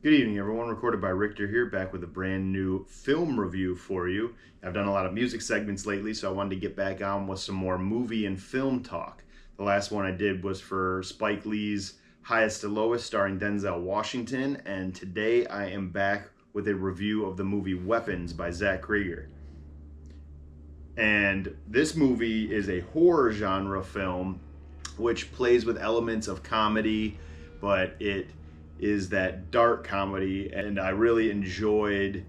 Good evening, everyone. Recorded by Richter here, back with a brand new film review for you. I've done a lot of music segments lately, so I wanted to get back on with some more movie and film talk. The last one I did was for Spike Lee's Highest to Lowest, starring Denzel Washington, and today I am back with a review of the movie Weapons by Cregger. And this movie is a horror genre film which plays with elements of comedy, but it is that dark comedy, and I really enjoyed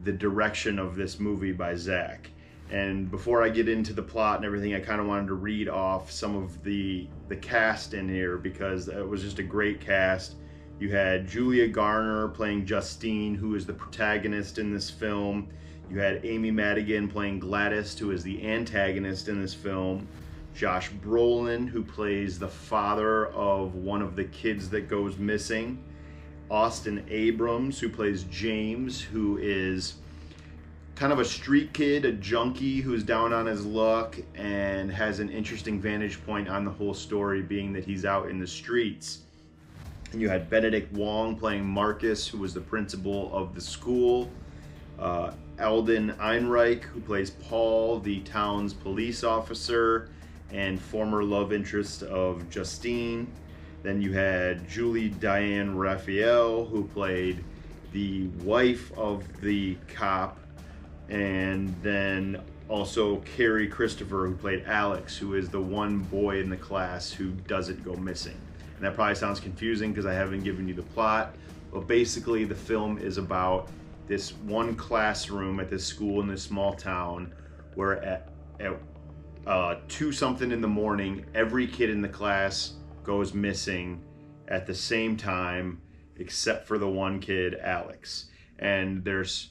the direction of this movie by Zach. And before I get into the plot and everything, I kind of wanted to read off some of the cast in here because it was just a great cast. You had Julia Garner playing Justine, who is the protagonist in this film. You had Amy Madigan playing Gladys, who is the antagonist in this film. Josh Brolin, who plays the father of one of the kids that goes missing. Austin Abrams, who plays James, who is kind of a street kid, a junkie who's down on his luck and has an interesting vantage point on the whole story, being that he's out in the streets. And you had Benedict Wong playing Marcus, who was the principal of the school. Eldon Einreich, who plays Paul, the town's police officer and former love interest of Justine. Then you had Julie Diane Raphael, who played the wife of the cop, and then also Carrie Christopher, who played Alex, who is the one boy in the class who doesn't go missing. And that probably sounds confusing because I haven't given you the plot, but basically the film is about this one classroom at this school in this small town where at 2 something in the morning, every kid in the class goes missing at the same time except for the one kid, Alex. And there's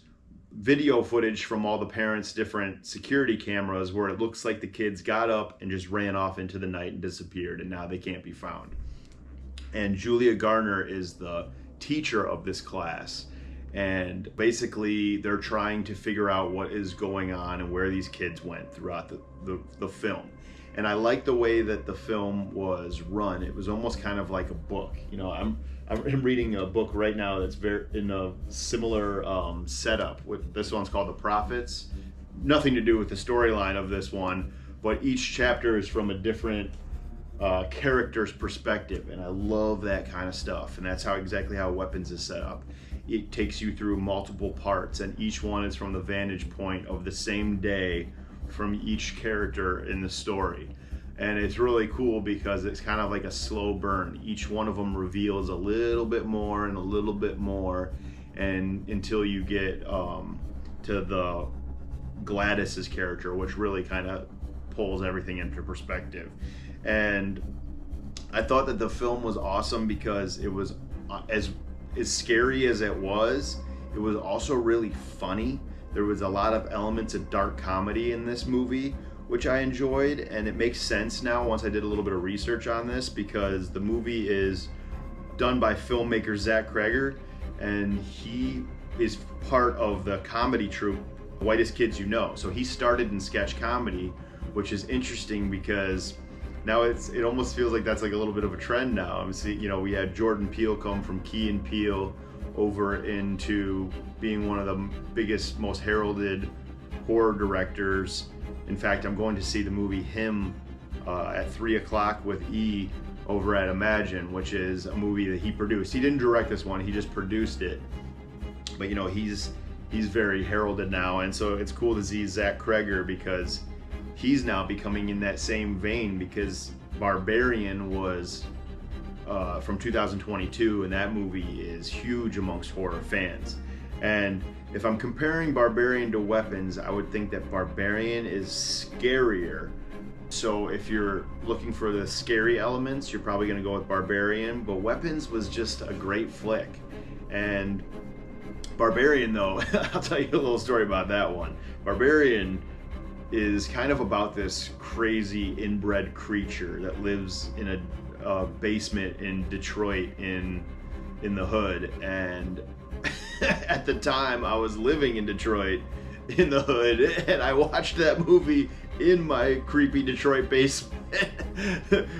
video footage from all the parents' different security cameras where it looks like the kids got up and just ran off into the night and disappeared, and now they can't be found. And Julia Garner is the teacher of this class, and basically they're trying to figure out what is going on and where these kids went throughout the film. And I like the way that the film was run. It was almost kind of like a book. You know, I'm reading a book right now that's very in a similar setup. With this one's called The Prophets. Nothing to do with the storyline of this one, but each chapter is from a different character's perspective, and I love that kind of stuff. And that's exactly how Weapons is set up. It takes you through multiple parts, and each one is from the vantage point of the same day from each character in the story. And it's really cool because it's kind of like a slow burn. Each one of them reveals a little bit more and a little bit more, and until you get to the Gladys's character, which really kind of pulls everything into perspective. And I thought that the film was awesome because it was as scary as it was also really funny. There was a lot of elements of dark comedy in this movie, which I enjoyed, and it makes sense now once I did a little bit of research on this, because the movie is done by filmmaker Zach Cregger, and he is part of the comedy troupe Whitest Kids You Know. So he started in sketch comedy, which is interesting because now it almost feels like that's like a little bit of a trend now. I'm seeing, you know, we had Jordan Peele come from Key and Peele over into being one of the biggest, most heralded horror directors. In fact, I'm going to see the movie Him at 3 o'clock with E over at Imagine, which is a movie that he produced. He didn't direct this one, he just produced it. But you know, he's very heralded now, and so it's cool to see Zach Cregger because he's now becoming in that same vein, because Barbarian was from 2022, and that movie is huge amongst horror fans. And if I'm comparing Barbarian to Weapons, I would think that Barbarian is scarier. So if you're looking for the scary elements, you're probably gonna go with Barbarian, but Weapons was just a great flick. And Barbarian though, I'll tell you a little story about that one. Barbarian is kind of about this crazy inbred creature that lives in a basement in Detroit in the hood. And at the time I was living in Detroit, in the hood, and I watched that movie in my creepy Detroit basement.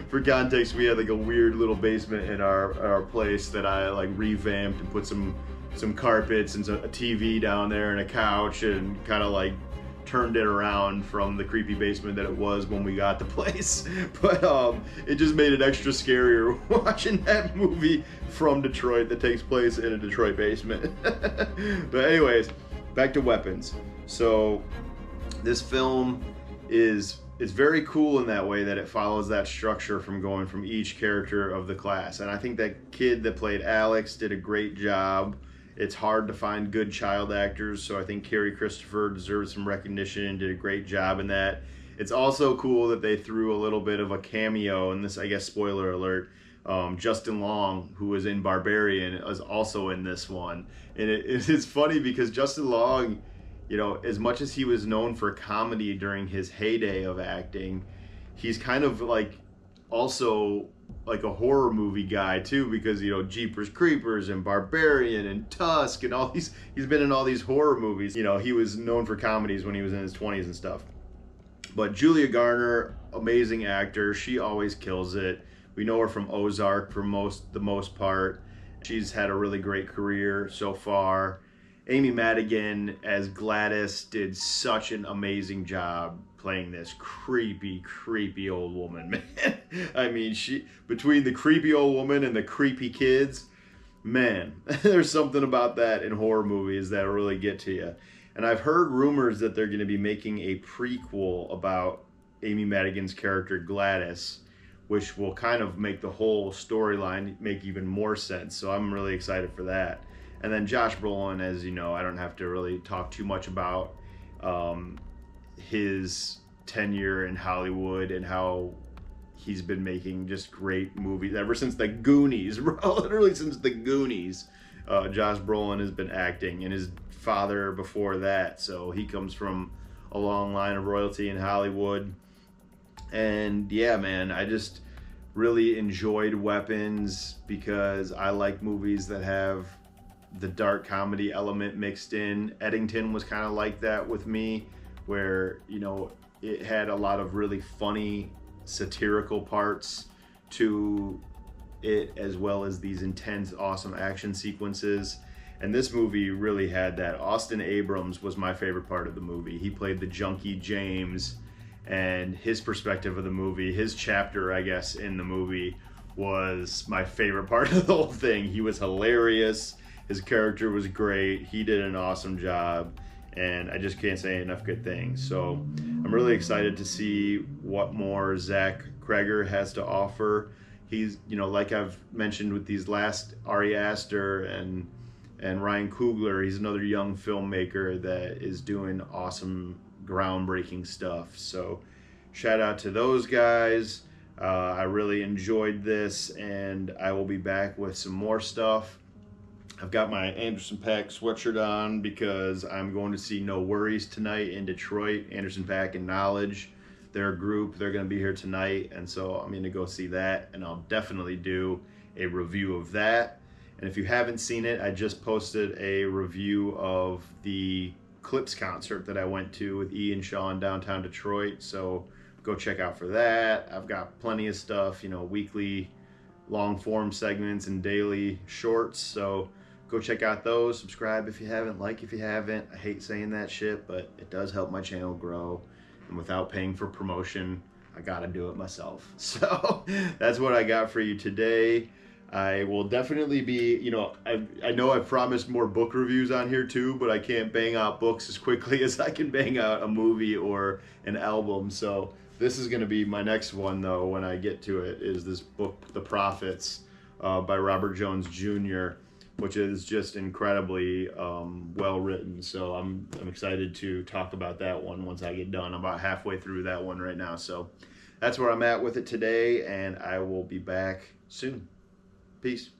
For context, we had like a weird little basement in our place that I like revamped and put some carpets and a TV down there and a couch, and kind of like turned it around from the creepy basement that it was when we got the place. But it just made it extra scarier watching that movie from Detroit that takes place in a Detroit basement. But anyways, back to weapons. So this film is very cool in that way that it follows that structure from going from each character of the class. And I think that kid that played Alex did a great job. It's hard to find good child actors, so I think Carrie Christopher deserves some recognition and did a great job in that. It's also cool that they threw a little bit of a cameo, and this, I guess, spoiler alert, Justin Long, who was in Barbarian, is also in this one. And it's funny because Justin Long, you know, as much as he was known for comedy during his heyday of acting, he's kind of like also like a horror movie guy too, because, you know, Jeepers Creepers and Barbarian and Tusk and all these, he's been in all these horror movies. You know, he was known for comedies when he was in his 20s and stuff. But Julia Garner, amazing actor, she always kills it. We know her from Ozark for the most part. She's had a really great career so far. Amy Madigan as Gladys did such an amazing job playing this creepy old woman, man. I mean, between the creepy old woman and the creepy kids, man, there's something about that in horror movies that really get to you. And I've heard rumors that they're going to be making a prequel about Amy Madigan's character Gladys, which will kind of make the whole storyline make even more sense. So I'm really excited for that. And then Josh Brolin, as you know, I don't have to really talk too much about his tenure in Hollywood and how he's been making just great movies ever since the Goonies, bro. Literally since the Goonies, Josh Brolin has been acting, and his father before that. So he comes from a long line of royalty in Hollywood. And yeah, man, I just really enjoyed Weapons because I like movies that have the dark comedy element mixed in. Eddington was kind of like that with me, where, you know, it had a lot of really funny satirical parts to it, as well as these intense, awesome action sequences. And this movie really had that. Austin Abrams was my favorite part of the movie. He played the junkie James, and his perspective of the movie, his chapter, I guess, in the movie was my favorite part of the whole thing. He was hilarious. His character was great. He did an awesome job, and I just can't say enough good things. So I'm really excited to see what more Zach Cregger has to offer. He's, you know, like I've mentioned with these last Ari Aster and Ryan Coogler, he's another young filmmaker that is doing awesome, groundbreaking stuff. So shout out to those guys. I really enjoyed this, and I will be back with some more stuff. I've got my Anderson .Paak sweatshirt on because I'm going to see No Worries tonight in Detroit. Anderson .Paak and Knowledge, their group, they're going to be here tonight, and so I'm going to go see that, and I'll definitely do a review of that. And if you haven't seen it, I just posted a review of the Clipse concert that I went to with Ian Shaw in downtown Detroit, so go check out for that. I've got plenty of stuff, you know, weekly long form segments and daily shorts, so go check out those. Subscribe if you haven't, like if you haven't. I hate saying that shit, but it does help my channel grow, and without paying for promotion, I gotta do it myself. So that's what I got for you today. I will definitely be, you know, I know I've promised more book reviews on here too, but I can't bang out books as quickly as I can bang out a movie or an album. So this is going to be my next one, though, when I get to it, is this book, The Prophets, by Robert Jones Jr., which is just incredibly well written. So I'm excited to talk about that one once I get done. I'm about halfway through that one right now. So that's where I'm at with it today, and I will be back soon. Peace.